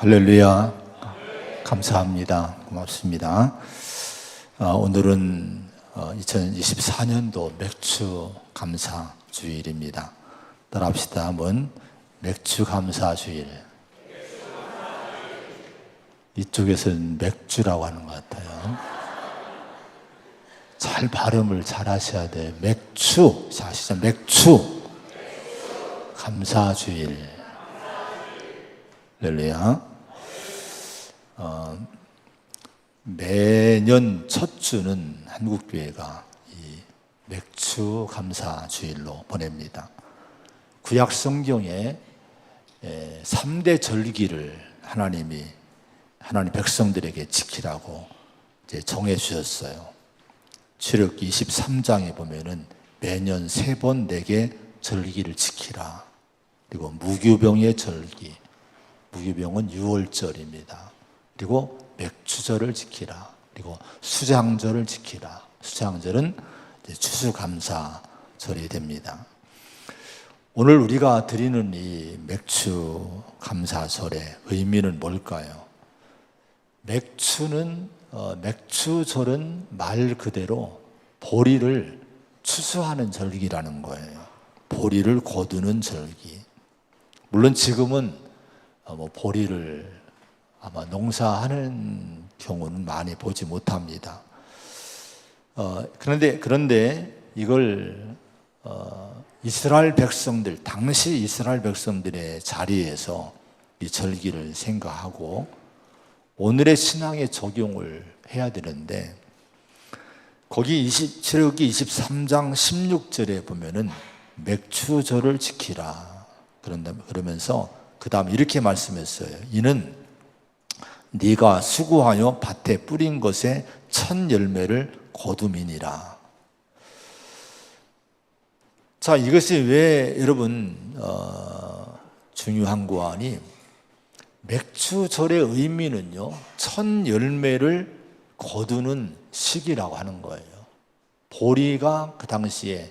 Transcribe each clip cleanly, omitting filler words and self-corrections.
할렐루야. 감사합니다. 고맙습니다. 오늘은 2024년도 맥주 감사 주일입니다. 따라합시다. 한번 맥주 감사 주일. 이쪽에서는 맥주라고 하는 것 같아요. 잘 발음을 잘 하셔야 돼요. 맥주. 자, 시작. 맥주 감사 주일. 할렐루야. 매년 첫 주는 한국교회가 이 맥주 감사 주일로 보냅니다. 구약 성경에 3대 절기를 하나님 백성들에게 지키라고 이제 정해 주셨어요. 출애굽기 23장에 보면은 매년 3번 내게 절기를 지키라. 그리고 무교병의 절기, 무교병은 6월절입니다. 그리고 맥주절을 지키라. 그리고 수장절을 지키라. 수장절은 추수감사절이 됩니다. 오늘 우리가 드리는 이 맥주 감사절의 의미는 뭘까요? 맥주절은 말 그대로 보리를 추수하는 절기라는 거예요. 보리를 거두는 절기. 물론 지금은 보리를 아마 농사하는 경우는 많이 보지 못합니다. 그런데 이걸 이스라엘 백성들, 당시 이스라엘 백성들의 자리에서 이 절기를 생각하고 오늘의 신앙에 적용을 해야 되는데, 거기 출애굽기 23장 16절에 보면은 맥주절을 지키라 그러면서 그 다음 이렇게 말씀했어요. 이는 네가 수고하여 밭에 뿌린 것의 첫 열매를 거둠이니라. 자, 이것이 왜 여러분 중요한고 하니, 맥주절의 의미는요, 첫 열매를 거두는 시기라고 하는 거예요. 보리가 그 당시에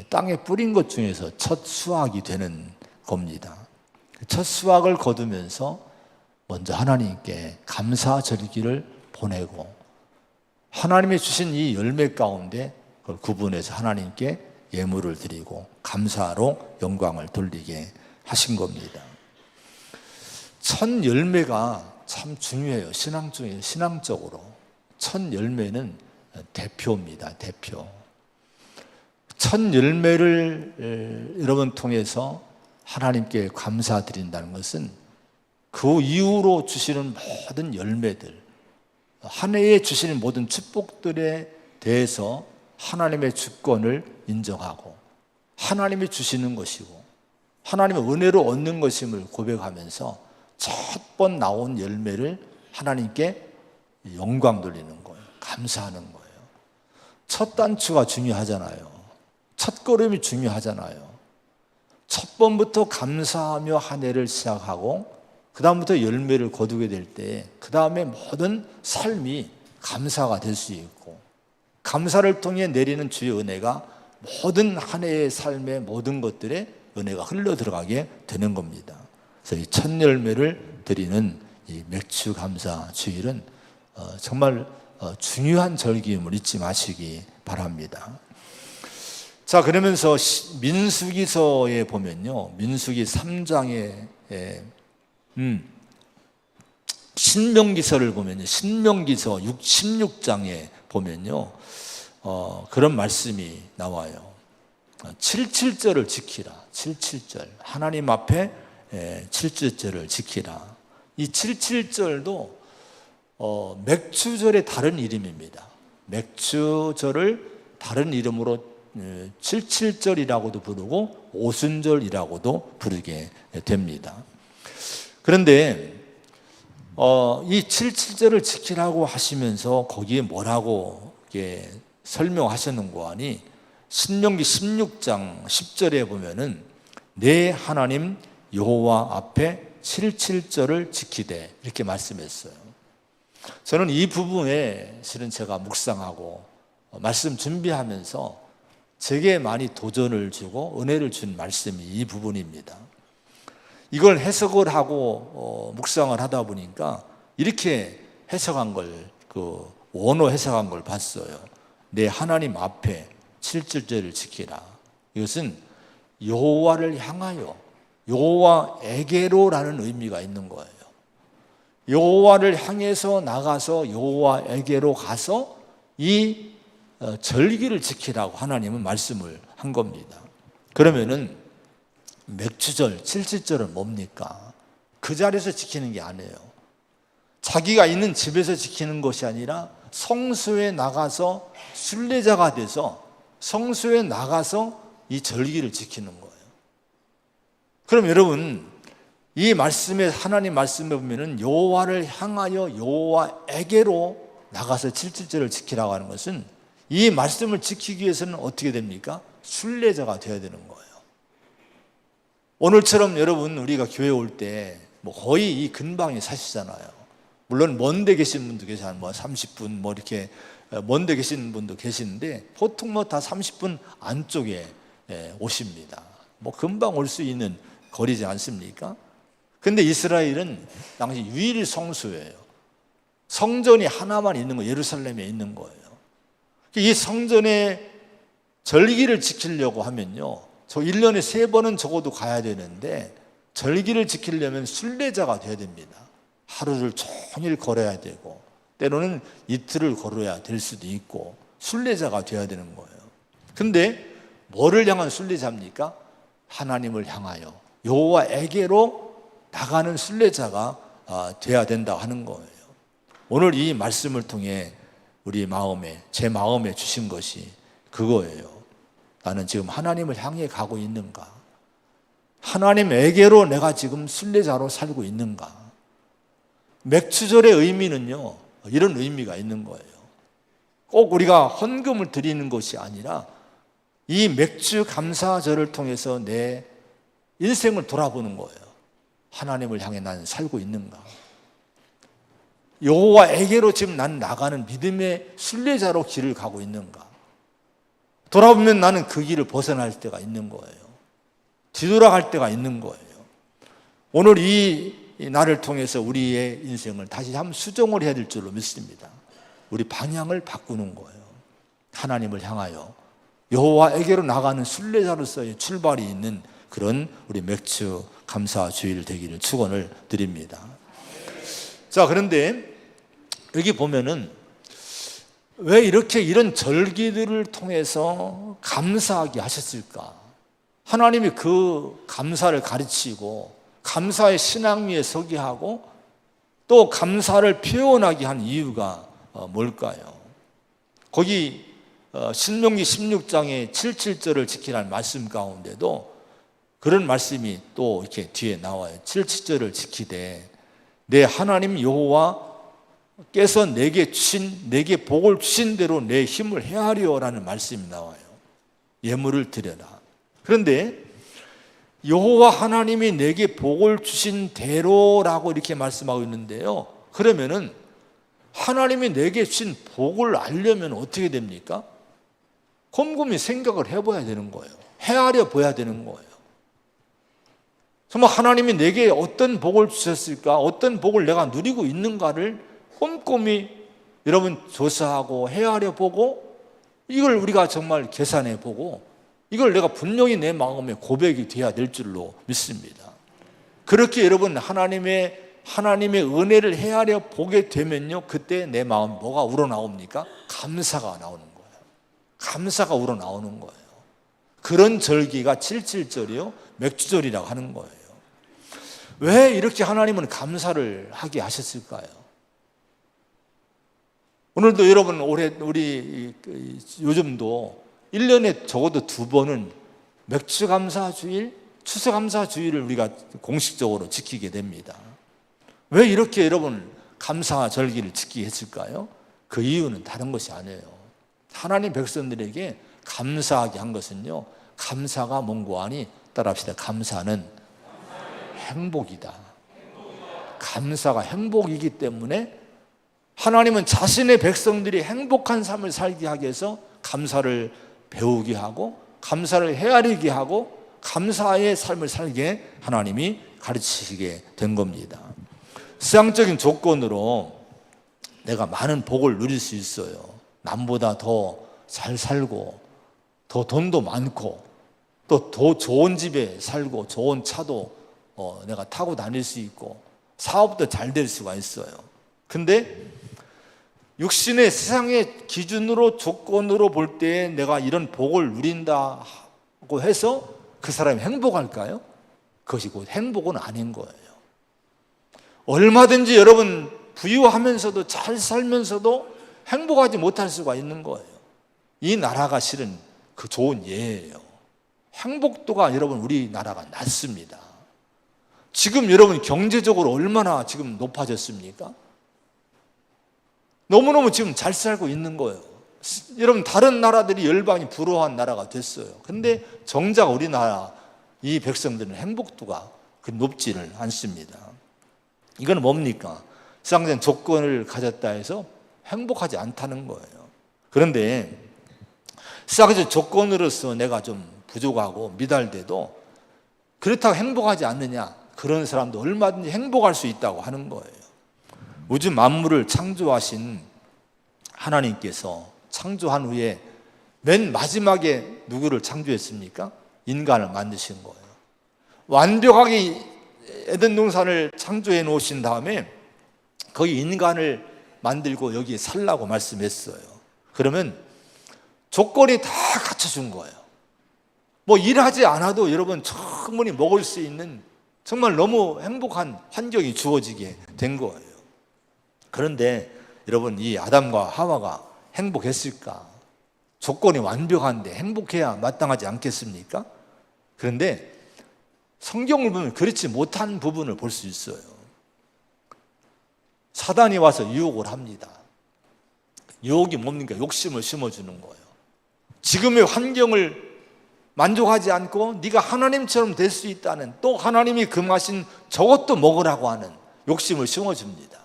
땅에 뿌린 것 중에서 첫 수확이 되는 겁니다. 첫 수확을 거두면서 먼저 하나님께 감사 절기를 보내고, 하나님이 주신 이 열매 가운데 그걸 구분해서 하나님께 예물을 드리고 감사로 영광을 돌리게 하신 겁니다. 첫 열매가 참 중요해요. 신앙적으로 첫 열매는 대표입니다. 대표. 첫 열매를 여러분 통해서 하나님께 감사드린다는 것은 그 이후로 주시는 모든 열매들, 한 해에 주시는 모든 축복들에 대해서 하나님의 주권을 인정하고 하나님이 주시는 것이고 하나님의 은혜로 얻는 것임을 고백하면서 첫 번 나온 열매를 하나님께 영광 돌리는 거예요. 감사하는 거예요. 첫 단추가 중요하잖아요. 첫 걸음이 중요하잖아요. 첫 번부터 감사하며 한 해를 시작하고 그 다음부터 열매를 거두게 될 때 그 다음에 모든 삶이 감사가 될 수 있고, 감사를 통해 내리는 주의 은혜가 모든 한 해의 삶의 모든 것들에 은혜가 흘러 들어가게 되는 겁니다. 그래서 이 첫 열매를 드리는 이 맥주 감사 주일은 정말 중요한 절기임을 잊지 마시기 바랍니다. 자, 그러면서 민수기서에 보면요, 민수기 3장에 신명기서를 보면요, 신명기서 16장에 보면요, 그런 말씀이 나와요. 77절을 지키라. 77절. 하나님 앞에 77절을 지키라. 이 77절도 맥주절의 다른 이름입니다. 맥주절을 다른 이름으로 77절이라고도 부르고 오순절이라고도 부르게 됩니다. 그런데 이 77절을 지키라고 하시면서 거기에 뭐라고 이렇게 설명하셨는고 하니, 신명기 16장 10절에 보면은 내 하나님 여호와 앞에 77절을 지키되 이렇게 말씀했어요. 저는 이 부분에 실은 제가 묵상하고 말씀 준비하면서 제게 많이 도전을 주고 은혜를 준 말씀이 이 부분입니다. 이걸 해석을 하고 묵상을 하다 보니까 이렇게 해석한 걸, 원어 해석한 걸 봤어요. 내 하나님 앞에 7절을 지키라. 이것은 여호와를 향하여, 여호와에게로라는 의미가 있는 거예요. 여호와를 향해서 나가서 여호와에게로 가서 이 절기를 지키라고 하나님은 말씀을 한 겁니다. 그러면은 맥주절, 7.7절은 뭡니까? 그 자리에서 지키는 게 아니에요. 자기가 있는 집에서 지키는 것이 아니라 성소에 나가서 순례자가 돼서 성소에 나가서 이 절기를 지키는 거예요. 그럼 여러분, 이 말씀에, 하나님 말씀에 보면은 여호와를 향하여 여호와에게로 나가서 7.7절을 지키라고 하는 것은 이 말씀을 지키기 위해서는 어떻게 됩니까? 순례자가 되어야 되는 거예요. 오늘처럼 여러분, 우리가 교회 올 때 거의 이 근방에 사시잖아요. 물론 먼데 계신 분도 계시잖아요. 30분 이렇게 먼데 계신 분도 계시는데 보통 다 30분 안쪽에 오십니다. 금방 올 수 있는 거리지 않습니까? 근데 이스라엘은 당시 유일 성소예요. 성전이 하나만 있는 거예요. 예루살렘에 있는 거예요. 이 성전의 절기를 지키려고 하면요, 저 1년에 3번은 적어도 가야 되는데 절기를 지키려면 순례자가 돼야 됩니다. 하루를 종일 걸어야 되고 때로는 이틀을 걸어야 될 수도 있고 순례자가 돼야 되는 거예요. 근데 뭐를 향한 순례자입니까? 하나님을 향하여 여호와에게로 나가는 순례자가 돼야 된다 하는 거예요. 오늘 이 말씀을 통해 우리 마음에, 제 마음에 주신 것이 그거예요. 나는 지금 하나님을 향해 가고 있는가? 하나님에게로 내가 지금 순례자로 살고 있는가? 맥주절의 의미는요, 이런 의미가 있는 거예요. 꼭 우리가 헌금을 드리는 것이 아니라 이 맥주 감사절을 통해서 내 인생을 돌아보는 거예요. 하나님을 향해 나는 살고 있는가? 여호와에게로 지금 난 나가는 믿음의 순례자로 길을 가고 있는가? 돌아보면 나는 그 길을 벗어날 때가 있는 거예요. 뒤돌아갈 때가 있는 거예요. 오늘 이 날을 통해서 우리의 인생을 다시 한번 수정을 해야 될 줄로 믿습니다. 우리 방향을 바꾸는 거예요. 하나님을 향하여 여호와에게로 나가는 순례자로서의 출발이 있는 그런 우리 맥주 감사 주일 되기를 축원을 드립니다. 자, 그런데 여기 보면은 왜 이렇게 이런 절기들을 통해서 감사하게 하셨을까? 하나님이 그 감사를 가르치고 감사의 신앙 위에 서게 하고 또 감사를 표현하게 한 이유가 뭘까요? 거기 신명기 16장의 7.7절을 지키라는 말씀 가운데도 그런 말씀이 또 이렇게 뒤에 나와요. 7.7절을 지키되 내 하나님 여호와께서 내게 복을 주신 대로 내 힘을 헤아려라는 말씀이 나와요. 예물을 드려라. 그런데 여호와 하나님이 내게 복을 주신 대로라고 이렇게 말씀하고 있는데요, 그러면은 하나님이 내게 주신 복을 알려면 어떻게 됩니까? 곰곰이 생각을 해봐야 되는 거예요. 헤아려 봐야 되는 거예요. 정말 하나님이 내게 어떤 복을 주셨을까? 어떤 복을 내가 누리고 있는가를 꼼꼼히 여러분 조사하고 헤아려 보고 이걸 우리가 정말 계산해 보고 이걸 내가 분명히 내 마음에 고백이 돼야 될 줄로 믿습니다. 그렇게 여러분 하나님의 은혜를 헤아려 보게 되면요, 그때 내 마음 뭐가 우러나옵니까? 감사가 나오는 거예요. 감사가 우러나오는 거예요. 그런 절기가 7.7절이요 맥주절이라고 하는 거예요. 왜 이렇게 하나님은 감사를 하게 하셨을까요? 오늘도 여러분 우리 요즘도 1년에 적어도 2번은 맥주감사주일, 추수감사주일을 우리가 공식적으로 지키게 됩니다. 왜 이렇게 여러분 감사 절기를 지키게 했을까요? 그 이유는 다른 것이 아니에요. 하나님 백성들에게 감사하게 한 것은요, 감사가 뭔고 하니 따라합시다. 감사는 행복이다. 감사가 행복이기 때문에 하나님은 자신의 백성들이 행복한 삶을 살게 하기 위해서 감사를 배우게 하고 감사를 헤아리게 하고 감사의 삶을 살게 하나님이 가르치시게 된 겁니다. 세상적인 조건으로 내가 많은 복을 누릴 수 있어요. 남보다 더 잘 살고 더 돈도 많고 또 더 좋은 집에 살고 좋은 차도 내가 타고 다닐 수 있고 사업도 잘 될 수가 있어요. 근데 육신의 세상의 기준으로 조건으로 볼 때 내가 이런 복을 누린다고 해서 그 사람이 행복할까요? 그것이 곧 행복은 아닌 거예요. 얼마든지 여러분 부유하면서도 잘 살면서도 행복하지 못할 수가 있는 거예요. 이 나라가 실은 그 좋은 예예요. 행복도가 여러분 우리나라가 낮습니다. 지금 여러분 경제적으로 얼마나 지금 높아졌습니까? 너무너무 지금 잘 살고 있는 거예요. 여러분 다른 나라들이 열방이 부러워한 나라가 됐어요. 근데 정작 우리나라 이 백성들은 행복도가 그 높지를 않습니다. 이건 뭡니까? 세상적인 조건을 가졌다 해서 행복하지 않다는 거예요. 그런데 세상적 조건으로서 내가 좀 부족하고 미달돼도 그렇다고 행복하지 않느냐? 그런 사람도 얼마든지 행복할 수 있다고 하는 거예요. 우주 만물을 창조하신 하나님께서 창조한 후에 맨 마지막에 누구를 창조했습니까? 인간을 만드신 거예요. 완벽하게 에덴 동산을 창조해 놓으신 다음에 거기 인간을 만들고 여기에 살라고 말씀했어요. 그러면 조건이 다 갖춰준 거예요. 뭐 일하지 않아도 여러분 충분히 먹을 수 있는 정말 너무 행복한 환경이 주어지게 된 거예요. 그런데 여러분 이 아담과 하와가 행복했을까? 조건이 완벽한데 행복해야 마땅하지 않겠습니까? 그런데 성경을 보면 그렇지 못한 부분을 볼 수 있어요. 사단이 와서 유혹을 합니다. 유혹이 뭡니까? 욕심을 심어주는 거예요. 지금의 환경을 만족하지 않고 네가 하나님처럼 될 수 있다는, 또 하나님이 금하신 저것도 먹으라고 하는 욕심을 심어줍니다.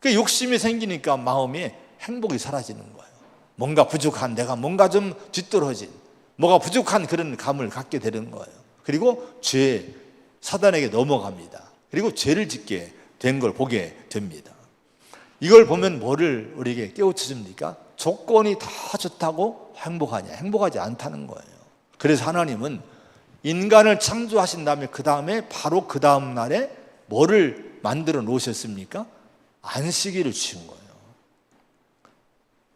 그 욕심이 생기니까 마음에 행복이 사라지는 거예요. 뭔가 부족한, 내가 뭔가 좀 뒤떨어진, 뭐가 부족한 그런 감을 갖게 되는 거예요. 그리고 죄, 사단에게 넘어갑니다. 그리고 죄를 짓게 된 걸 보게 됩니다. 이걸 보면 뭐를 우리에게 깨우쳐 줍니까? 조건이 다 좋다고 행복하냐? 행복하지 않다는 거예요. 그래서 하나님은 인간을 창조하신 다음에 그 다음에 바로 그 다음 날에 뭐를 만들어 놓으셨습니까? 안식일을 주신 거예요.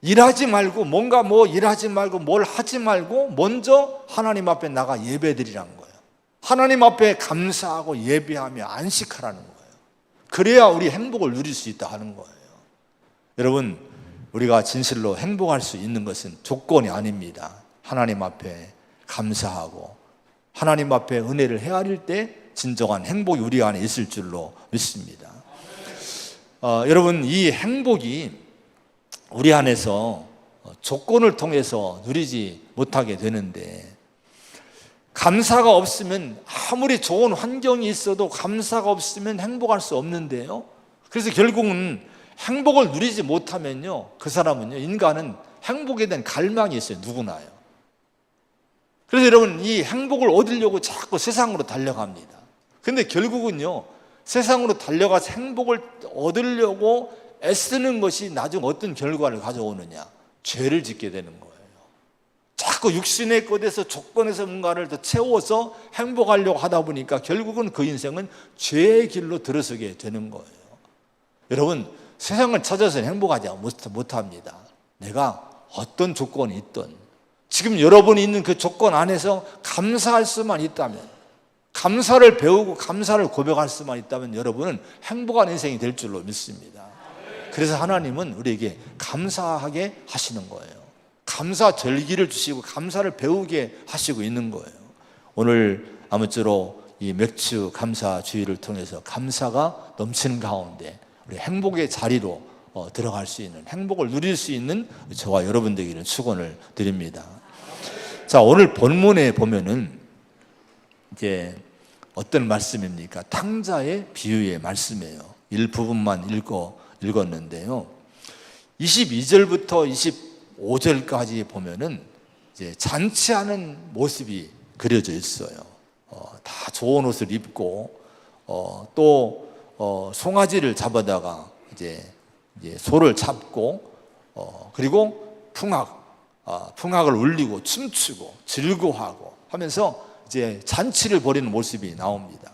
일하지 말고 뭔가 일하지 말고 뭘 하지 말고 먼저 하나님 앞에 나가 예배드리라는 거예요. 하나님 앞에 감사하고 예배하며 안식하라는 거예요. 그래야 우리 행복을 누릴 수 있다 하는 거예요. 여러분, 우리가 진실로 행복할 수 있는 것은 조건이 아닙니다. 하나님 앞에 감사하고 하나님 앞에 은혜를 헤아릴 때 진정한 행복이 우리 안에 있을 줄로 믿습니다. 여러분, 이 행복이 우리 안에서 조건을 통해서 누리지 못하게 되는데, 감사가 없으면 아무리 좋은 환경이 있어도 감사가 없으면 행복할 수 없는데요. 그래서 결국은 행복을 누리지 못하면요, 그 사람은요, 인간은 행복에 대한 갈망이 있어요. 누구나요. 그래서 여러분, 이 행복을 얻으려고 자꾸 세상으로 달려갑니다. 근데 결국은요, 세상으로 달려가서 행복을 얻으려고 애쓰는 것이 나중 어떤 결과를 가져오느냐? 죄를 짓게 되는 거예요. 자꾸 육신의 것에서 조건에서 뭔가를 더 채워서 행복하려고 하다 보니까 결국은 그 인생은 죄의 길로 들어서게 되는 거예요. 여러분, 세상을 찾아서는 행복하지 못합니다. 내가 어떤 조건이 있든 지금 여러분이 있는 그 조건 안에서 감사할 수만 있다면, 감사를 배우고 감사를 고백할 수만 있다면 여러분은 행복한 인생이 될 줄로 믿습니다. 그래서 하나님은 우리에게 감사하게 하시는 거예요. 감사 절기를 주시고 감사를 배우게 하시고 있는 거예요. 오늘 아무쪼록 이 맥주 감사 주의를 통해서 감사가 넘치는 가운데 우리 행복의 자리로 들어갈 수 있는, 행복을 누릴 수 있는 저와 여러분 되기를 축원을 드립니다. 자, 오늘 본문에 보면은 이제 어떤 말씀입니까? 탕자의 비유의 말씀이에요. 일부분만 읽었는데요. 22절부터 25절까지 보면은 이제 잔치하는 모습이 그려져 있어요. 다 좋은 옷을 입고 송아지를 잡아다가 이제 소를 잡고 그리고 풍악을 울리고 춤추고 즐거워하고 하면서 이제 잔치를 벌이는 모습이 나옵니다.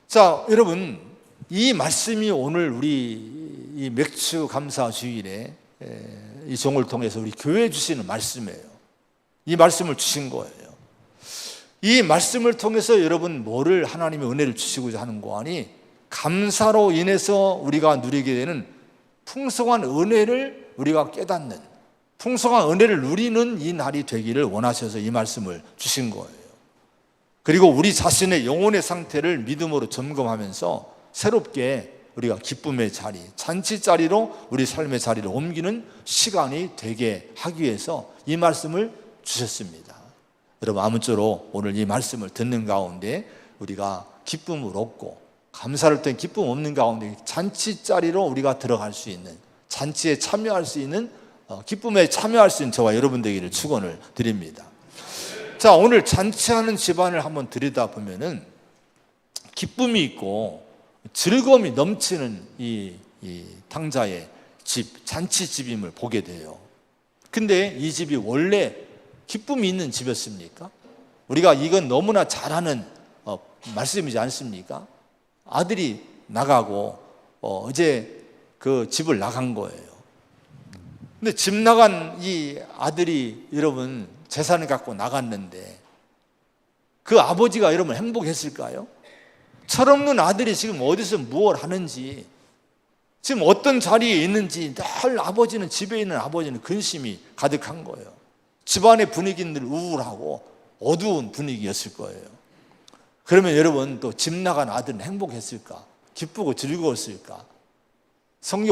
자, 여러분, 이 말씀이 오늘 우리 이 맥주 감사 주일에 이 종을 통해서 우리 교회에 주시는 말씀이에요. 이 말씀을 주신 거예요. 이 말씀을 통해서 여러분 뭐를 하나님의 은혜를 주시고자 하는 거 아니? 감사로 인해서 우리가 누리게 되는 풍성한 은혜를 우리가 깨닫는, 풍성한 은혜를 누리는 이 날이 되기를 원하셔서 이 말씀을 주신 거예요. 그리고 우리 자신의 영혼의 상태를 믿음으로 점검하면서 새롭게 우리가 기쁨의 자리, 잔치 자리로 우리 삶의 자리를 옮기는 시간이 되게 하기 위해서 이 말씀을 주셨습니다. 여러분, 아무쪼록 오늘 이 말씀을 듣는 가운데 우리가 기쁨을 얻고 감사를 통해 기쁨 없는 가운데 잔치 자리로 우리가 들어갈 수 있는, 잔치에 참여할 수 있는, 기쁨에 참여할 수 있는 저와 여러분 되기를 축원을 드립니다. 자, 오늘 잔치하는 집안을 한번 들여다보면은 기쁨이 있고 즐거움이 넘치는 이 탕자의 집, 잔치집임을 보게 돼요. 근데 이 집이 원래 기쁨이 있는 집이었습니까? 우리가 이건 너무나 잘 아는 말씀이지 않습니까? 아들이 나가고 이제 그 집을 나간 거예요. 근데 집 나간 이 아들이 여러분 재산을 갖고 나갔는데 그 아버지가 여러분 행복했을까요? 철없는 아들이 지금 어디서 무엇을 하는지, 지금 어떤 자리에 있는지 늘 아버지는, 집에 있는 아버지는 근심이 가득한 거예요. 집안의 분위기는 늘 우울하고 어두운 분위기였을 거예요. 그러면 여러분 또 집 나간 아들은 행복했을까? 기쁘고 즐거웠을까?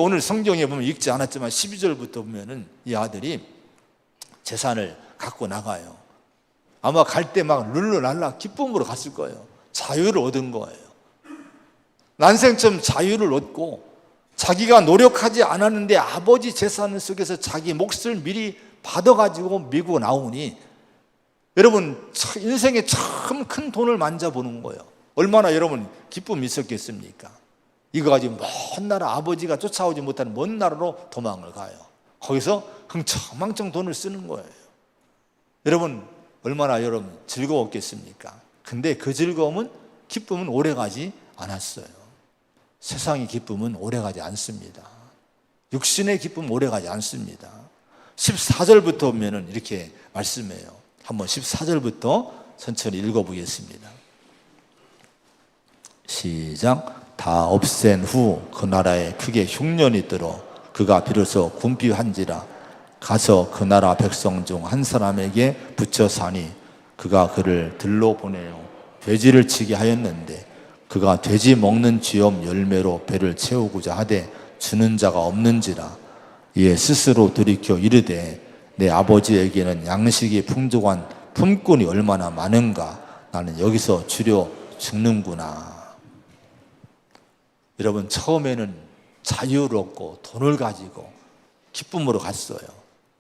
오늘 성경에 보면 읽지 않았지만 12절부터 보면은 이 아들이 재산을 갖고 나가요. 아마 갈 때 막 룰루랄라 기쁨으로 갔을 거예요. 자유를 얻은 거예요. 난생처럼 자유를 얻고 자기가 노력하지 않았는데 아버지 재산 속에서 자기 몫을 미리 받아가지고 미국 나오니 여러분 인생에 참 큰 돈을 만져보는 거예요. 얼마나 여러분 기쁨이 있었겠습니까? 이거 가지고 먼 나라, 아버지가 쫓아오지 못하는 먼 나라로 도망을 가요. 거기서 흥청망청 돈을 쓰는 거예요. 여러분 얼마나 여러분 즐거웠겠습니까? 근데 그 즐거움은, 기쁨은 오래가지 않았어요. 세상의 기쁨은 오래가지 않습니다. 육신의 기쁨은 오래가지 않습니다. 14절부터 보면은 이렇게 말씀해요. 한번 14절부터 천천히 읽어보겠습니다. 시작. 다 없앤 후 그 나라에 크게 흉년이 들어 그가 비로소 궁핍한지라 가서 그 나라 백성 중 한 사람에게 붙여 사니 그가 그를 들러 보내어 돼지를 치게 하였는데 그가 돼지 먹는 쥐염 열매로 배를 채우고자 하되 주는 자가 없는지라. 이에 스스로 돌이켜 이르되 내 아버지에게는 양식이 풍족한 품꾼이 얼마나 많은가. 나는 여기서 주려 죽는구나. 여러분 처음에는 자유를 얻고 돈을 가지고 기쁨으로 갔어요.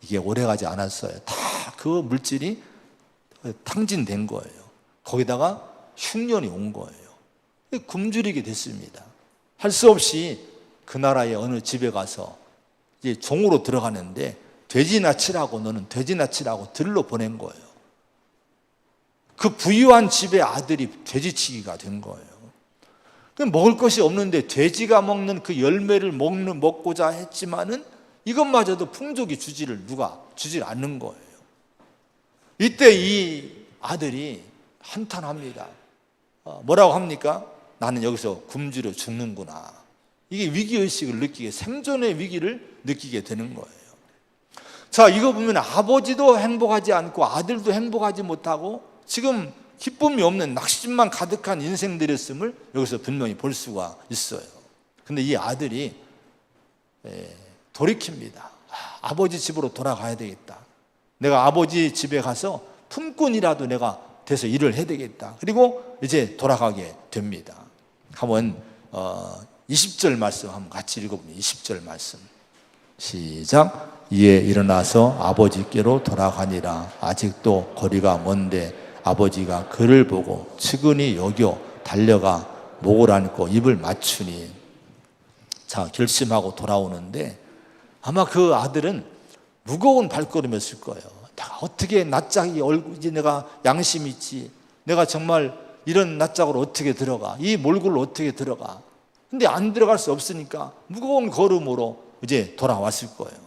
이게 오래가지 않았어요. 다 그 물질이 탕진된 거예요. 거기다가 흉년이 온 거예요. 굶주리게 됐습니다. 할 수 없이 그 나라의 어느 집에 가서 이제 종으로 들어가는데 돼지나 치라고, 너는 돼지나 치라고 들러 보낸 거예요. 그 부유한 집의 아들이 돼지치기가 된 거예요. 먹을 것이 없는데 돼지가 먹는 그 열매를 먹고자 했지만은 이것마저도 풍족이 주지를 않는 거예요. 이때 이 아들이 한탄합니다. 뭐라고 합니까? 나는 여기서 굶주려 죽는구나. 이게 위기의식을 느끼게, 생존의 위기를 느끼게 되는 거예요. 자, 이거 보면 아버지도 행복하지 않고 아들도 행복하지 못하고 지금 기쁨이 없는 낙심만 가득한 인생들이었음을 여기서 분명히 볼 수가 있어요. 근데 이 아들이 돌이킵니다. 아버지 집으로 돌아가야 되겠다. 내가 아버지 집에 가서 품꾼이라도 내가 돼서 일을 해야 되겠다. 그리고 이제 돌아가게 됩니다. 한번 20절 말씀 한번 같이 읽어보면 20절 말씀 시작. 이에 일어나서 아버지께로 돌아가니라. 아직도 거리가 먼데 아버지가 그를 보고 측은히 여겨 달려가 목을 안고 입을 맞추니. 자, 결심하고 돌아오는데 아마 그 아들은 무거운 발걸음이었을 거예요. 내가 어떻게 낯짝이 얼굴이, 내가 양심이 있지, 내가 정말 이런 낯짝으로 어떻게 들어가, 이 몰골로 어떻게 들어가. 근데 안 들어갈 수 없으니까 무거운 걸음으로 이제 돌아왔을 거예요.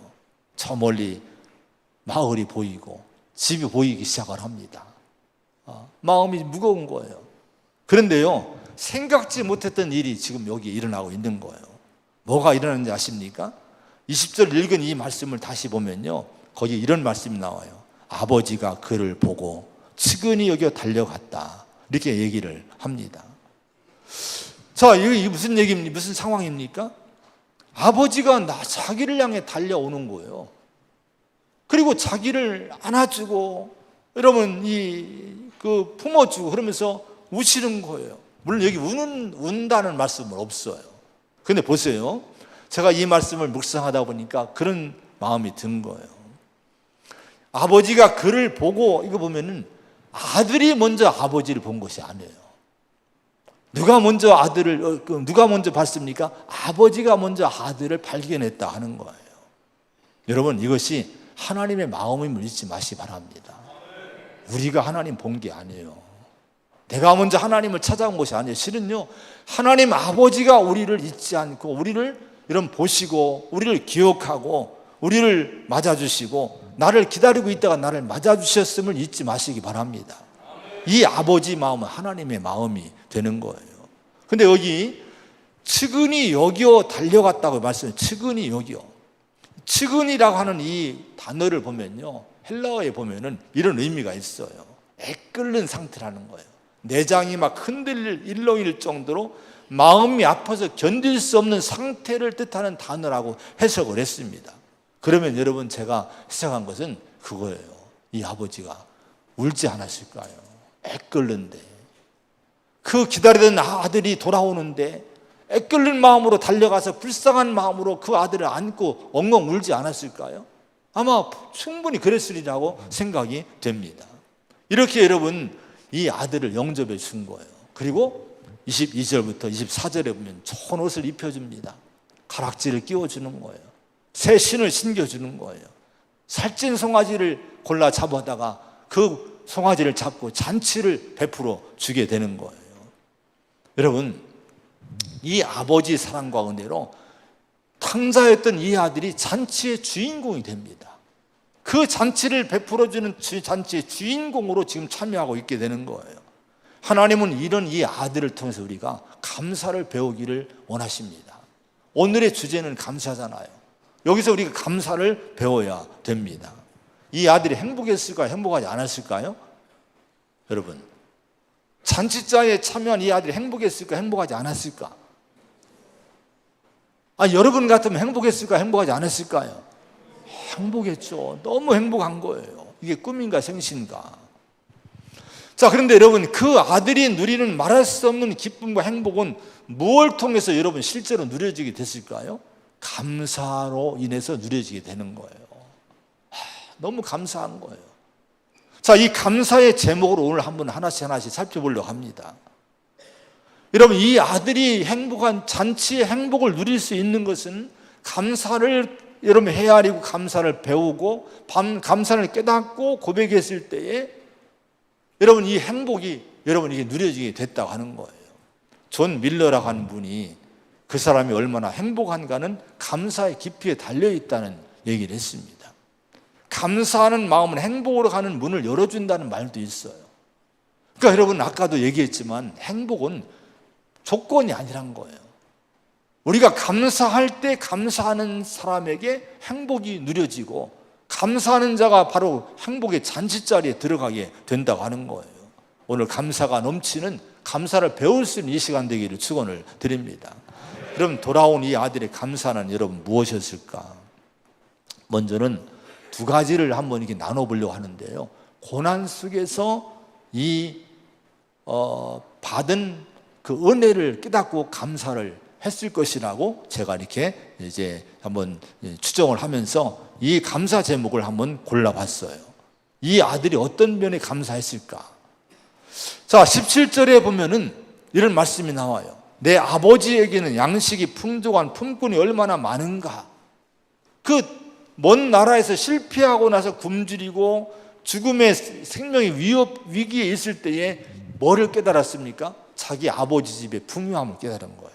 저 멀리 마을이 보이고 집이 보이기 시작을 합니다. 마음이 무거운 거예요. 그런데요, 생각지 못했던 일이 지금 여기 일어나고 있는 거예요. 뭐가 일어나는지 아십니까? 20절 읽은 이 말씀을 다시 보면요, 거기 이런 말씀이 나와요. 아버지가 그를 보고 측은히 여겨 달려갔다, 이렇게 얘기를 합니다. 자, 이게 무슨 얘기입니까? 무슨 상황입니까? 아버지가 자기를 향해 달려오는 거예요. 그리고 자기를 안아주고, 여러분, 품어주고, 그러면서 우시는 거예요. 물론 여기 운다는 말씀은 없어요. 근데 보세요. 제가 이 말씀을 묵상하다 보니까 그런 마음이 든 거예요. 아버지가 그를 보고, 이거 보면은 아들이 먼저 아버지를 본 것이 아니에요. 누가 먼저 봤습니까? 아버지가 먼저 아들을 발견했다 하는 거예요. 여러분, 이것이 하나님의 마음임을 잊지 마시기 바랍니다. 우리가 하나님 본 게 아니에요. 내가 먼저 하나님을 찾아온 것이 아니에요. 실은요, 하나님 아버지가 우리를 잊지 않고 우리를 이런 보시고 우리를 기억하고 우리를 맞아주시고 나를 기다리고 있다가 나를 맞아주셨음을 잊지 마시기 바랍니다. 이 아버지 마음은 하나님의 마음이 되는 거예요. 근데 여기 측은히 여겨 달려갔다고 말씀해요. 측은히 여겨. 측은이라고 하는 이 단어를 보면요, 헬라어에 보면은 이런 의미가 있어요. 애끓는 상태라는 거예요. 내장이 막 흔들릴 일렁일 정도로 마음이 아파서 견딜 수 없는 상태를 뜻하는 단어라고 해석을 했습니다. 그러면 여러분, 제가 해석한 것은 그거예요. 이 아버지가 울지 않았을까요? 애끓는데, 그 기다리던 아들이 돌아오는데 애끓는 마음으로 달려가서 불쌍한 마음으로 그 아들을 안고 엉엉 울지 않았을까요? 아마 충분히 그랬으리라고 생각이 됩니다. 이렇게 여러분, 이 아들을 영접해 준 거예요. 그리고 22절부터 24절에 보면 좋은 옷을 입혀줍니다. 가락지를 끼워주는 거예요. 새 신을 신겨주는 거예요. 살찐 송아지를 골라 잡아다가 그 송아지를 잡고 잔치를 베풀어 주게 되는 거예요. 여러분, 이 아버지 사랑과 은혜로 탕자였던 이 아들이 잔치의 주인공이 됩니다. 그 잔치를 베풀어주는 잔치의 주인공으로 지금 참여하고 있게 되는 거예요. 하나님은 이런 이 아들을 통해서 우리가 감사를 배우기를 원하십니다. 오늘의 주제는 감사잖아요. 여기서 우리가 감사를 배워야 됩니다. 이 아들이 행복했을까요? 행복하지 않았을까요? 여러분, 잔치자에 참여한 이 아들이 행복했을까? 행복하지 않았을까? 여러분 같으면 행복했을까? 행복하지 않았을까요? 행복했죠. 너무 행복한 거예요. 이게 꿈인가 생신가? 자, 그런데 여러분, 그 아들이 누리는 말할 수 없는 기쁨과 행복은 무엇을 통해서 여러분 실제로 누려지게 됐을까요? 감사로 인해서 누려지게 되는 거예요. 너무 감사한 거예요. 자, 이 감사의 제목으로 오늘 한번 하나씩 살펴보려고 합니다. 여러분, 이 아들이 행복한 잔치의 행복을 누릴 수 있는 것은 감사를 여러분 헤아리고 감사를 배우고 감사를 깨닫고 고백했을 때에 여러분 이 행복이 여러분 이게 누려지게 됐다고 하는 거예요. 존 밀러라고 하는 분이 그 사람이 얼마나 행복한가는 감사의 깊이에 달려있다는 얘기를 했습니다. 감사하는 마음은 행복으로 가는 문을 열어준다는 말도 있어요. 그러니까 여러분, 아까도 얘기했지만 행복은 조건이 아니란 거예요. 우리가 감사할 때 감사하는 사람에게 행복이 누려지고 감사하는 자가 바로 행복의 잔치자리에 들어가게 된다고 하는 거예요. 오늘 감사가 넘치는 감사를 배울 수 있는 이 시간 되기를 축원을 드립니다. 그럼 돌아온 이 아들의 감사는 여러분 무엇이었을까? 먼저는 두 가지를 한번 이렇게 나눠보려고 하는데요. 고난 속에서 받은 그 은혜를 깨닫고 감사를 했을 것이라고 제가 이렇게 이제 한번 추정을 하면서 이 감사 제목을 한번 골라봤어요. 이 아들이 어떤 면에 감사했을까? 자, 17절에 보면은 이런 말씀이 나와요. 내 아버지에게는 양식이 풍족한 품꾼이 얼마나 많은가. 그 먼 나라에서 실패하고 나서 굶주리고 죽음의 생명의 위기에 있을 때에 뭐를 깨달았습니까? 자기 아버지 집의 풍요함을 깨달은 거예요.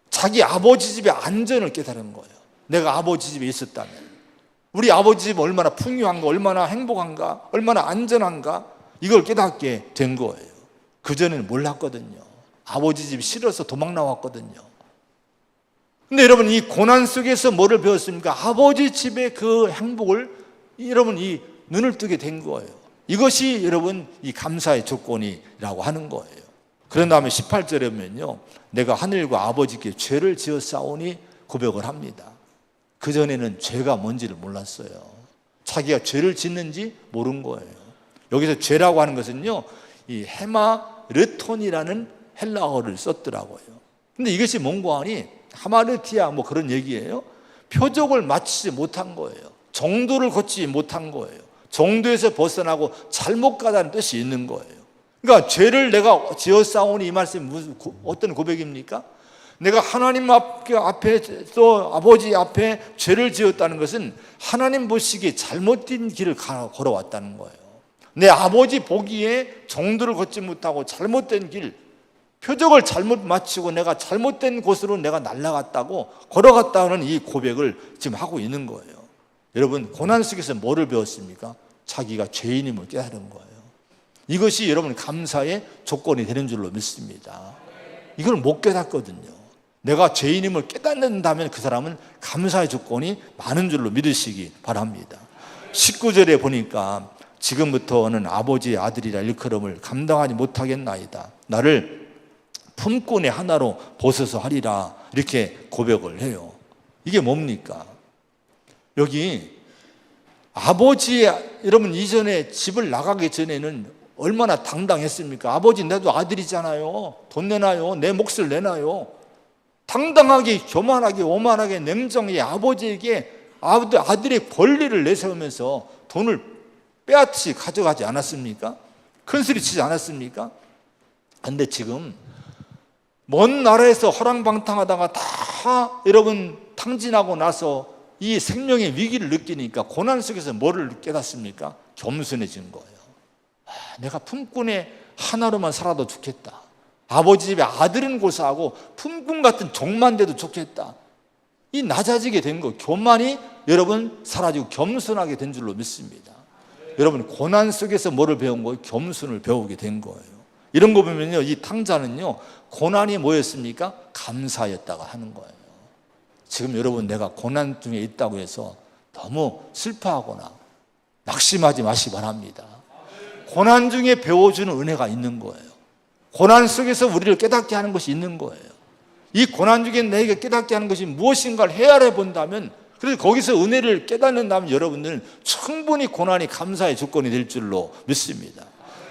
자기 아버지 집의 안전을 깨달은 거예요. 내가 아버지 집에 있었다면, 우리 아버지 집 얼마나 풍요한가, 얼마나 행복한가, 얼마나 안전한가, 이걸 깨닫게 된 거예요. 그전에는 몰랐거든요. 아버지 집 싫어서 도망 나왔거든요. 근데 여러분, 이 고난 속에서 뭐를 배웠습니까? 아버지 집의 그 행복을 여러분 이 눈을 뜨게 된 거예요. 이것이 여러분 이 감사의 조건이라고 하는 거예요. 그런 다음에 18절에 보면요, 내가 하늘과 아버지께 죄를 지었사오니 고백을 합니다. 그전에는 죄가 뭔지를 몰랐어요. 자기가 죄를 짓는지 모른 거예요. 여기서 죄라고 하는 것은요, 이 헤마르톤이라는 헬라어를 썼더라고요. 근데 이것이 뭔고 하니 하마르티아 뭐 그런 얘기예요. 표적을 맞추지 못한 거예요. 정도를 거치지 못한 거예요. 정도에서 벗어나고 잘못 가다는 뜻이 있는 거예요. 그러니까 죄를 내가 지었사오니, 이 말씀이 무슨 어떤 고백입니까? 내가 하나님 앞에 또 아버지 앞에 죄를 지었다는 것은 하나님 보시기에 잘못된 길을 걸어왔다는 거예요. 내 아버지 보기에 정도를 걷지 못하고 잘못된 길, 표적을 잘못 맞추고 내가 잘못된 곳으로 내가 날아갔다고, 걸어갔다는 이 고백을 지금 하고 있는 거예요. 여러분, 고난 속에서 뭐를 배웠습니까? 자기가 죄인임을 깨달은 거예요. 이것이 여러분 감사의 조건이 되는 줄로 믿습니다. 이걸 못 깨닫거든요. 내가 죄인임을 깨닫는다면 그 사람은 감사의 조건이 많은 줄로 믿으시기 바랍니다. 19절에 보니까 지금부터는 아버지의 아들이라 일컬음을 감당하지 못하겠나이다. 나를 품꾼의 하나로 보소서 하리라. 이렇게 고백을 해요. 이게 뭡니까? 여기 아버지, 여러분 이전에 집을 나가기 전에는 얼마나 당당했습니까? 아버지, 나도 아들이잖아요. 돈 내놔요. 내 몫을 내놔요. 당당하게, 교만하게, 오만하게, 냉정히 아버지에게 아들의 권리를 내세우면서 돈을 빼앗이 가져가지 않았습니까? 큰소리 치지 않았습니까? 그런데 지금 먼 나라에서 호랑방탕하다가 다 여러분 탕진하고 나서 이 생명의 위기를 느끼니까 고난 속에서 뭐를 깨닫습니까? 겸손해진 거예요. 내가 품꾼의 하나로만 살아도 좋겠다. 아버지 집에 아들은 고사하고 품꾼 같은 종만 돼도 좋겠다. 이 낮아지게 된 거, 교만이 여러분 사라지고 겸손하게 된 줄로 믿습니다. 여러분, 고난 속에서 뭐를 배운 거예요? 겸손을 배우게 된 거예요. 이런 거 보면요, 이 탕자는요, 고난이 뭐였습니까? 감사였다고 하는 거예요. 지금 여러분, 내가 고난 중에 있다고 해서 너무 슬퍼하거나 낙심하지 마시기 바랍니다. 고난 중에 배워주는 은혜가 있는 거예요. 고난 속에서 우리를 깨닫게 하는 것이 있는 거예요. 이 고난 중에 내게 깨닫게 하는 것이 무엇인가를 헤아려 본다면, 그래서 거기서 은혜를 깨닫는다면 여러분들은 충분히 고난이 감사의 조건이 될 줄로 믿습니다.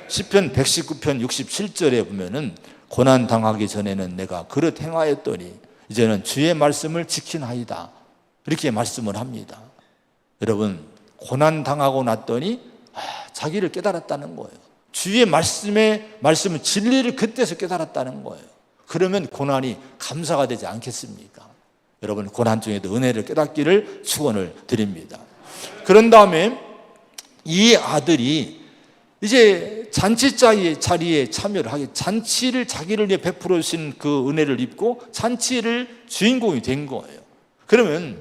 시편 119편 67절에 보면은 고난 당하기 전에는 내가 그릇 행하였더니 이제는 주의 말씀을 지키나이다. 이렇게 말씀을 합니다. 여러분, 고난 당하고 났더니 자기를 깨달았다는 거예요. 주의 말씀은 진리를 그때서 깨달았다는 거예요. 그러면 고난이 감사가 되지 않겠습니까? 여러분, 고난 중에도 은혜를 깨닫기를 축원을 드립니다. 그런 다음에 이 아들이 이제 잔치 자리에 참여를 하게, 잔치를 자기를 위해 베풀어 주신 그 은혜를 입고 잔치를 주인공이 된 거예요. 그러면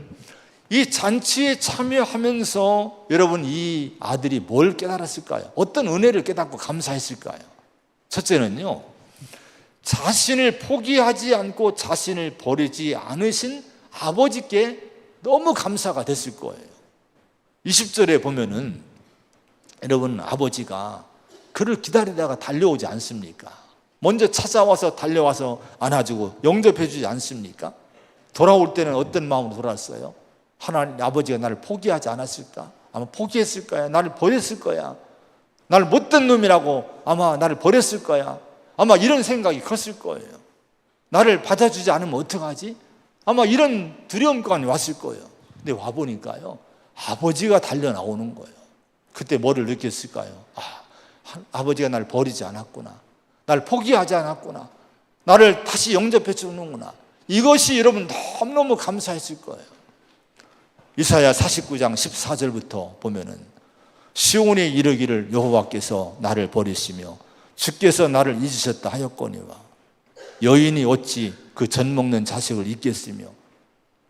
이 잔치에 참여하면서 여러분, 이 아들이 뭘 깨달았을까요? 어떤 은혜를 깨닫고 감사했을까요? 첫째는요, 자신을 포기하지 않고 자신을 버리지 않으신 아버지께 너무 감사가 됐을 거예요. 20절에 보면은 여러분, 아버지가 그를 기다리다가 달려오지 않습니까? 먼저 찾아와서 달려와서 안아주고 영접해 주지 않습니까? 돌아올 때는 어떤 마음으로 돌아왔어요? 하나님, 아버지가 나를 포기하지 않았을까? 아마 포기했을 거야. 나를 버렸을 거야. 나를 못된 놈이라고 아마 나를 버렸을 거야. 아마 이런 생각이 컸을 거예요. 나를 받아주지 않으면 어떡하지? 아마 이런 두려움감이 왔을 거예요. 근데 와보니까요, 아버지가 달려 나오는 거예요. 그때 뭐를 느꼈을까요? 아버지가 나를 버리지 않았구나. 날 포기하지 않았구나. 나를 다시 영접해 주는구나. 이것이 여러분 너무너무 감사했을 거예요. 이사야 49장 14절부터 보면은 시온에 이르기를 여호와께서 나를 버리시며 주께서 나를 잊으셨다 하였거니와 여인이 어찌 그 젖 먹는 자식을 잊겠으며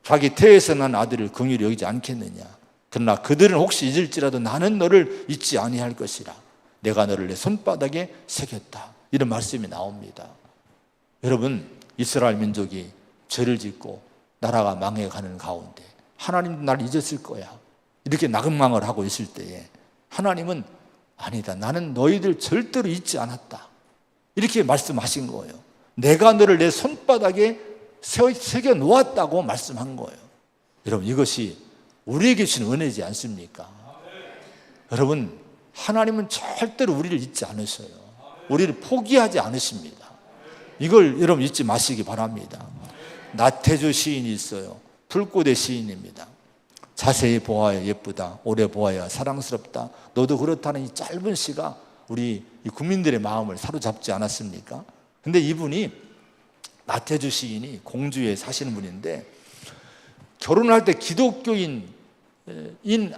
자기 태에서 난 아들을 긍휼히 여기지 않겠느냐. 그러나 그들은 혹시 잊을지라도 나는 너를 잊지 아니할 것이라. 내가 너를 내 손바닥에 새겼다. 이런 말씀이 나옵니다. 여러분, 이스라엘 민족이 죄를 짓고 나라가 망해가는 가운데 하나님도 나를 잊었을 거야, 이렇게 나그망을 하고 있을 때에 하나님은 아니다, 나는 너희들 절대로 잊지 않았다, 이렇게 말씀하신 거예요. 내가 너를 내 손바닥에 새겨 놓았다고 말씀한 거예요. 여러분, 이것이 우리에게 주신 은혜지 않습니까? 여러분, 하나님은 절대로 우리를 잊지 않으셔요. 우리를 포기하지 않으십니다. 이걸 여러분 잊지 마시기 바랍니다. 나태주 시인이 있어요. 불꽃의 시인입니다. 자세히 보아야 예쁘다, 오래 보아야 사랑스럽다. 너도 그렇다는 이 짧은 시가 우리 국민들의 마음을 사로잡지 않았습니까? 근데 이분이, 나태주 시인이 공주에 사시는 분인데 결혼할 때 기독교인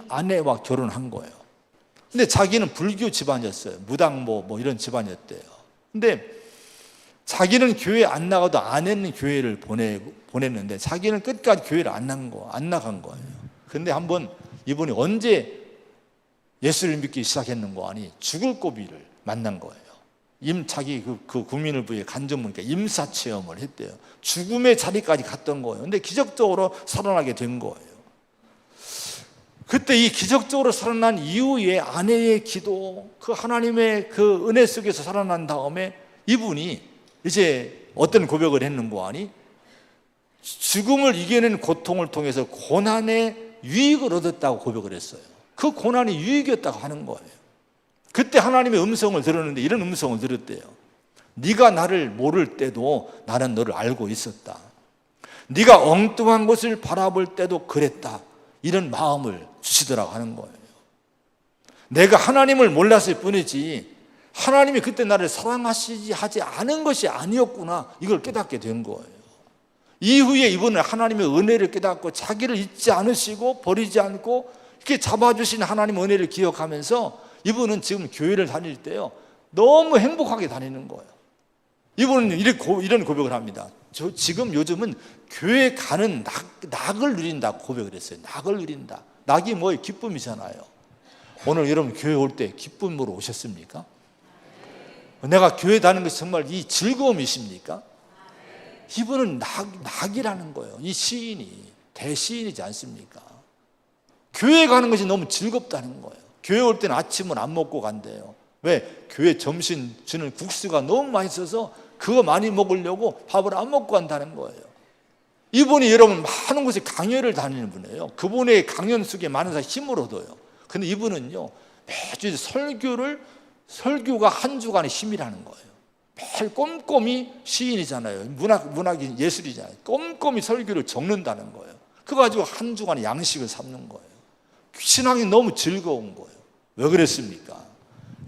아내와 결혼한 거예요. 근데 자기는 불교 집안이었어요. 무당모 뭐 이런 집안이었대요. 근데 자기는 교회 안 나가도 아내는 교회를 보냈는데 자기는 끝까지 교회를 안 나간 거예요. 근데 한번 이분이 언제 예수를 믿기 시작했는가 하니 죽을 고비를 만난 거예요. 자기 그 국민을 위해 간증문이니까 임사 체험을 했대요. 죽음의 자리까지 갔던 거예요. 근데 기적적으로 살아나게 된 거예요. 그때 이 기적적으로 살아난 이후에 아내의 기도, 그 하나님의 그 은혜 속에서 살아난 다음에 이분이 이제 어떤 고백을 했는가 하니 죽음을 이겨낸 고통을 통해서 고난의 유익을 얻었다고 고백을 했어요. 그 고난이 유익이었다고 하는 거예요. 그때 하나님의 음성을 들었는데 이런 음성을 들었대요. 네가 나를 모를 때도 나는 너를 알고 있었다. 네가 엉뚱한 것을 바라볼 때도 그랬다. 이런 마음을 주시더라고 하는 거예요. 내가 하나님을 몰랐을 뿐이지 하나님이 그때 나를 사랑하시지 하지 않은 것이 아니었구나, 이걸 깨닫게 된 거예요. 이후에 이분은 하나님의 은혜를 깨닫고 자기를 잊지 않으시고 버리지 않고 이렇게 잡아주신 하나님의 은혜를 기억하면서 이분은 지금 교회를 다닐 때요 너무 행복하게 다니는 거예요. 이분은 이런 고백을 합니다. 저 지금 요즘은 교회 가는 낙을 누린다고 고백을 했어요. 낙을 누린다. 낙이 뭐예요? 기쁨이잖아요. 오늘 여러분 교회 올 때 기쁨으로 오셨습니까? 내가 교회 다니는 것이 정말 이 즐거움이십니까? 이분은 낙이라는 거예요. 이 시인이 대시인이지 않습니까? 교회 가는 것이 너무 즐겁다는 거예요. 교회 올 때는 아침은 안 먹고 간대요. 왜? 교회 점심 주는 국수가 너무 맛있어서 그거 많이 먹으려고 밥을 안 먹고 간다는 거예요. 이분이 여러분 많은 곳에 강연을 다니는 분이에요. 그분의 강연 속에 많은 사람이 힘을 얻어요. 근데 이분은요 매주 설교가 한 주간의 힘이라는 거예요. 매일 꼼꼼히 시인이잖아요. 문학인 예술이잖아요. 꼼꼼히 설교를 적는다는 거예요. 그거 가지고 한 주간의 양식을 삼는 거예요. 신앙이 너무 즐거운 거예요. 왜 그랬습니까?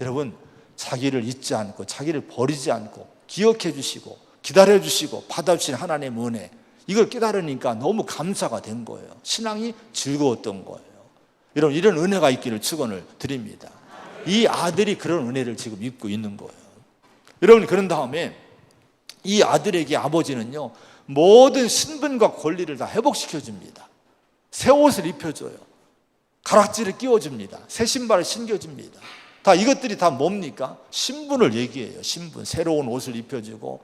여러분, 자기를 잊지 않고 자기를 버리지 않고 기억해 주시고 기다려 주시고 받아주신 하나님의 은혜, 이걸 깨달으니까 너무 감사가 된 거예요. 신앙이 즐거웠던 거예요. 여러분, 이런 은혜가 있기를 축원을 드립니다. 이 아들이 그런 은혜를 지금 입고 있는 거예요. 여러분, 그런 다음에 이 아들에게 아버지는요 모든 신분과 권리를 다 회복시켜 줍니다. 새 옷을 입혀줘요. 가락지를 끼워줍니다. 새 신발을 신겨줍니다. 다 이것들이 다 뭡니까? 신분을 얘기해요. 신분. 새로운 옷을 입혀주고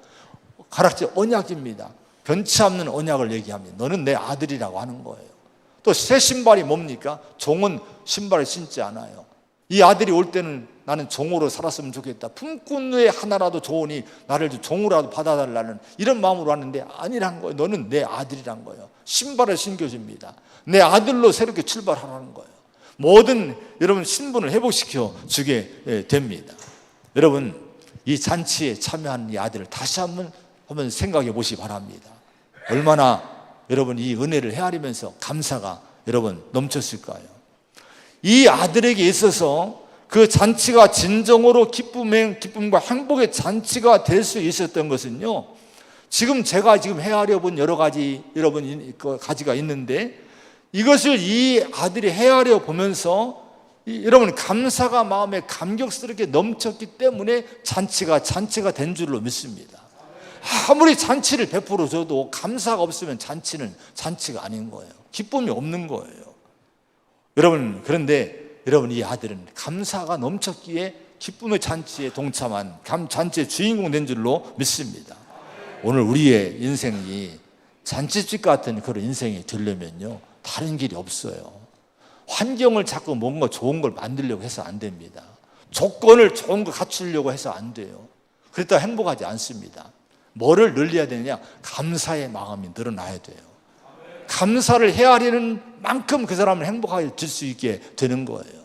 가락지, 언약입니다. 변치 않는 언약을 얘기합니다. 너는 내 아들이라고 하는 거예요. 또 새 신발이 뭡니까? 종은 신발을 신지 않아요. 이 아들이 올 때는 나는 종으로 살았으면 좋겠다, 품꾼의 하나라도 좋으니 나를 종으로라도 받아달라는 이런 마음으로 왔는데 아니란 거예요. 너는 내 아들이란 거예요. 신발을 신겨줍니다. 내 아들로 새롭게 출발하라는 거예요. 모든 여러분 신분을 회복시켜 주게 됩니다. 여러분, 이 잔치에 참여한 이 아들을 다시 한번 생각해 보시기 바랍니다. 얼마나 여러분 이 은혜를 헤아리면서 감사가 여러분 넘쳤을까요? 이 아들에게 있어서 그 잔치가 진정으로 기쁨과 행복의 잔치가 될 수 있었던 것은요, 지금 제가 지금 헤아려 본 여러 가지 가지가 있는데, 이것을 이 아들이 헤아려 보면서 여러분 감사가 마음에 감격스럽게 넘쳤기 때문에 잔치가 된 줄로 믿습니다. 아무리 잔치를 베풀어 줘도 감사가 없으면 잔치는 잔치가 아닌 거예요. 기쁨이 없는 거예요. 여러분, 그런데 여러분, 이 아들은 감사가 넘쳤기에 기쁨의 잔치에 동참한 잔치의 주인공 된 줄로 믿습니다. 오늘 우리의 인생이 잔치집 같은 그런 인생이 되려면요, 다른 길이 없어요. 환경을 자꾸 뭔가 좋은 걸 만들려고 해서 안 됩니다. 조건을 좋은 거 갖추려고 해서 안 돼요. 그랬다 행복하지 않습니다. 뭐를 늘려야 되느냐? 감사의 마음이 늘어나야 돼요. 감사를 헤아리는 만큼 그 사람을 행복하게 될 수 있게 되는 거예요.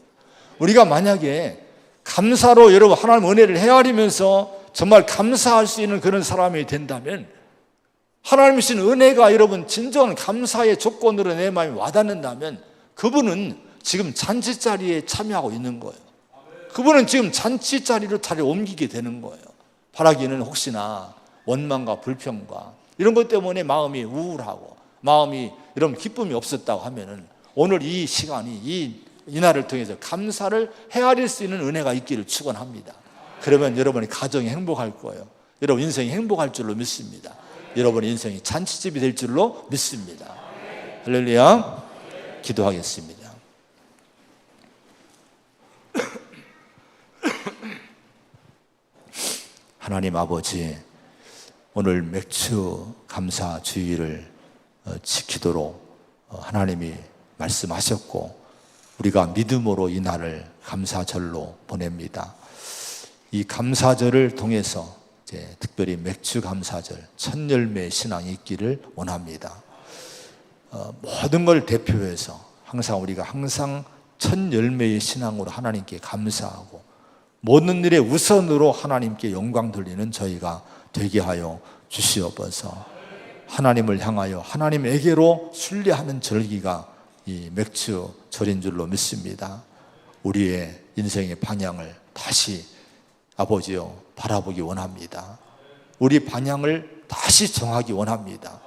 우리가 만약에 감사로 여러분 하나님 은혜를 헤아리면서 정말 감사할 수 있는 그런 사람이 된다면, 하나님이 주신 은혜가 여러분 진정한 감사의 조건으로 내 마음에 와닿는다면, 그분은 지금 잔치 자리에 참여하고 있는 거예요. 그분은 지금 잔치 자리로 자리를 옮기게 되는 거예요. 바라기는 혹시나 원망과 불평과 이런 것 때문에 마음이 우울하고 마음이 여러분 기쁨이 없었다고 하면은, 오늘 이 시간이 이 날을 통해서 감사를 헤아릴 수 있는 은혜가 있기를 축원합니다. 그러면 여러분의 가정이 행복할 거예요. 여러분 인생이 행복할 줄로 믿습니다. 여러분의 인생이 잔치집이 될 줄로 믿습니다. 할렐루야. 기도하겠습니다. 하나님 아버지, 오늘 맥주 감사 주일을 지키도록 하나님이 말씀하셨고, 우리가 믿음으로 이 날을 감사절로 보냅니다. 이 감사절을 통해서 이제 특별히 맥주 감사절, 첫 열매의 신앙이 있기를 원합니다. 모든 걸 대표해서 우리가 항상 첫 열매의 신앙으로 하나님께 감사하고, 모든 일의 우선으로 하나님께 영광 돌리는 저희가 되게 하여 주시옵소서. 하나님을 향하여 하나님에게로 순례하는 절기가 이 맥주 절인 줄로 믿습니다. 우리의 인생의 방향을 다시 아버지여 바라보기 원합니다. 우리 방향을 다시 정하기 원합니다.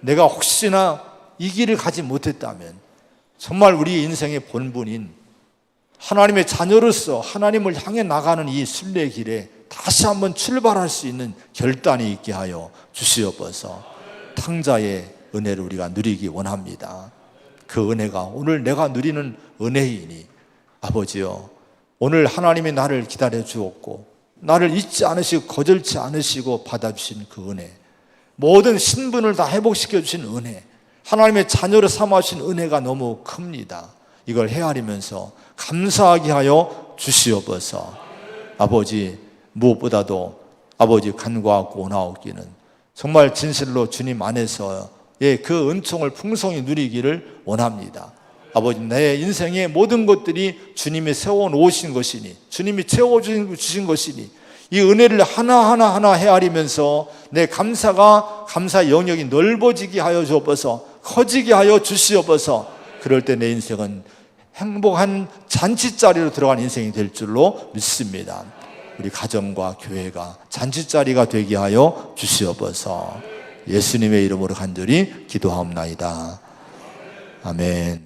내가 혹시나 이 길을 가지 못했다면 정말 우리 인생의 본분인 하나님의 자녀로서 하나님을 향해 나가는 이 순례의 길에 다시 한번 출발할 수 있는 결단이 있게 하여 주시옵소서. 탕자의 은혜를 우리가 누리기 원합니다. 그 은혜가 오늘 내가 누리는 은혜이니 아버지여, 오늘 하나님이 나를 기다려 주었고 나를 잊지 않으시고 거절치 않으시고 받아주신 그 은혜, 모든 신분을 다 회복시켜 주신 은혜, 하나님의 자녀로 삼아주신 은혜가 너무 큽니다. 이걸 헤아리면서 감사하게 하여 주시옵소서. 아버지, 무엇보다도 아버지 간과하고 원하옵기는 정말 진실로 주님 안에서의 그 은총을 풍성히 누리기를 원합니다. 아버지, 내 인생의 모든 것들이 주님이 세워놓으신 것이니, 주님이 채워주신 것이니, 이 은혜를 하나하나 헤아리면서 내 감사의 영역이 넓어지게 하여 주옵소서, 커지게 하여 주시옵소서. 그럴 때 내 인생은 행복한 잔치자리로 들어간 인생이 될 줄로 믿습니다. 우리 가정과 교회가 잔치자리가 되게 하여 주시옵소서. 예수님의 이름으로 간절히 기도하옵나이다. 아멘.